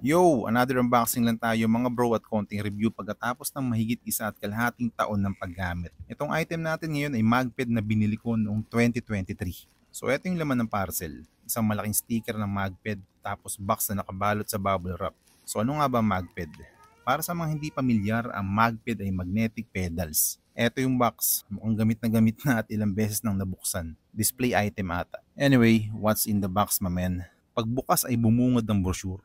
Yo! Another unboxing lang tayo mga bro at konting review pagkatapos ng mahigit 1.5 taon ng paggamit. Itong item natin ngayon ay magped na binili ko noong 2023. So ito yung laman ng parcel. Isang malaking sticker ng magped tapos box na nakabalot sa bubble wrap. So ano nga ba magped? Para sa mga hindi pamilyar, ang magped ay magnetic pedals. Ito yung box, mukhang gamit na at ilang beses nang nabuksan. Display item ata. Anyway, what's in the box, my man? Pagbukas ay bumungad ng brochure.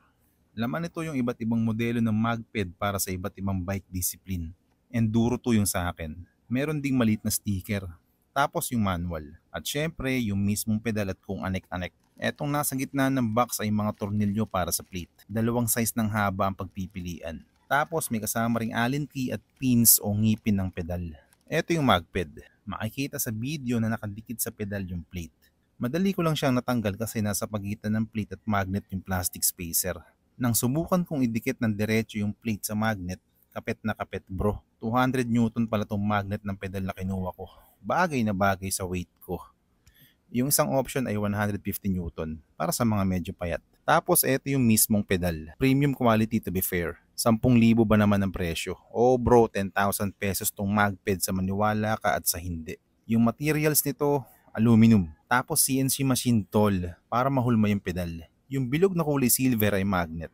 Laman nito yung iba't ibang modelo ng magped para sa iba't ibang bike discipline. Enduro to yung sa akin. Meron ding maliit na sticker. Tapos yung manual. At syempre, yung mismong pedal at kung anek-anek. Etong nasa gitna ng box ay mga tornilyo para sa plate. Dalawang size ng haba ang pagpipilian. Tapos may kasama ring allen key at pins o ngipin ng pedal. Ito yung magped. Makikita sa video na nakadikit sa pedal yung plate. Madali ko lang siyang natanggal kasi nasa pagitan ng plate at magnet yung plastic spacer. Nang subukan kong idikit ng diretso yung plate sa magnet, kapit na kapit bro. 200 Newton pala tong magnet ng pedal na kinuha ko. Bagay na bagay sa weight ko. Yung isang option ay 150 Newton para sa mga medyo payat. Tapos ito yung mismong pedal. Premium quality to be fair. 10,000 ba naman ang presyo? Oh bro, 10,000 pesos tong magped sa maniwala ka at sa hindi. Yung materials nito, aluminum. Tapos CNC machine tool para mahulma yung pedal. Yung bilog na kulay silver ay magnet.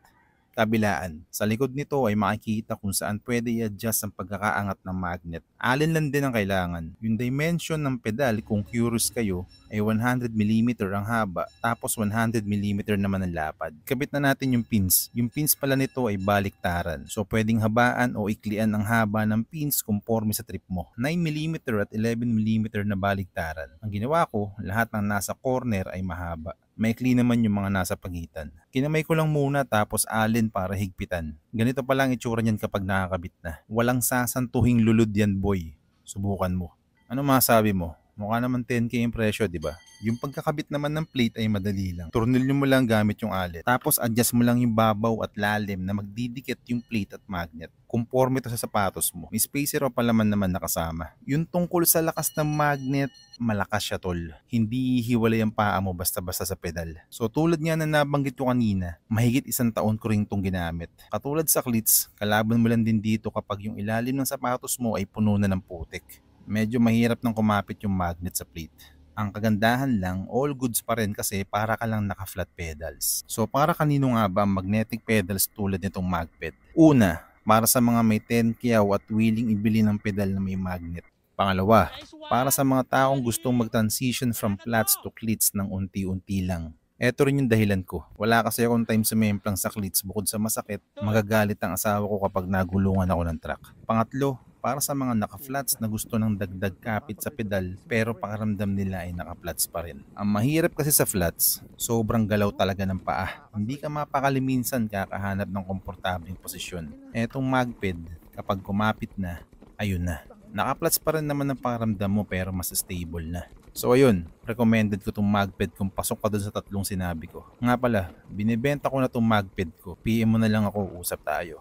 Kabilaan. Sa likod nito ay makikita kung saan pwede i-adjust ang pagkakaangat ng magnet. Alin lang din ang kailangan. Yung dimension ng pedal kung curious kayo ay 100mm ang haba tapos 100mm naman ang lapad. Kabit na natin yung pins. Yung pins pala nito ay baliktaran. So pwedeng habaan o iklian ang haba ng pins conforme sa trip mo. 9mm at 11mm na baliktaran. Ang ginawa ko, lahat ng nasa corner ay mahaba. Maikli naman yung mga nasa pagitan. Kinamay ko lang muna tapos alin para higpitan. Ganito pa lang itsura niyan kapag nakakabit na. Walang sasantuhing lulod yan boy. Subukan mo. Ano masabi mo? Mukha naman 10k yung presyo, di ba? Yung pagkakabit naman ng plate ay madali lang. Tornilyo mo lang gamit yung alit. Tapos adjust mo lang yung babaw at lalim na magdidikit yung plate at magnet. Conforme ito sa sapatos mo. May spacer o palaman naman nakasama. Yung tungkol sa lakas ng magnet, malakas siya tol. Hindi hiwalay ang paa mo basta-basta sa pedal. So tulad nga na nabanggit ko kanina, mahigit 1 taon ko rin itong ginamit. Katulad sa cleats, kalaban mo lang din dito kapag yung ilalim ng sapatos mo ay puno na ng putik. Medyo mahirap nang kumapit yung magnet sa plate. Ang kagandahan lang, all goods pa rin kasi para ka lang naka-flat pedals. So para kanino nga ba ang magnetic pedals tulad nitong magped? Una, para sa mga may 10 kyaw at willing ibili ng pedal na may magnet. Pangalawa, para sa mga taong gustong mag-transition from flats to cleats ng unti-unti lang. Eto rin yung dahilan ko. Wala kasi akong time sa memplang sa cleats bukod sa masakit, magagalit ang asawa ko kapag nagulungan ako ng truck. Pangatlo, para sa mga naka-flats na gusto ng dagdag kapit sa pedal pero pakiramdam nila ay naka-flats pa rin. Ang mahirap kasi sa flats, sobrang galaw talaga ng paa. Hindi ka mapakali minsan kakahanap ng komportableng posisyon. Etong magped, kapag kumapit na, ayun na. Naka-flats pa rin naman ang pakiramdam mo pero mas stable na. So ayun, recommended ko itong magped kung pasok ka dun sa tatlong sinabi ko. Nga pala, binibenta ko na itong magped ko. PM mo na lang ako, usap tayo.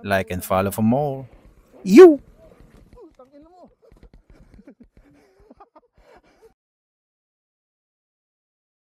Like and follow for more. You!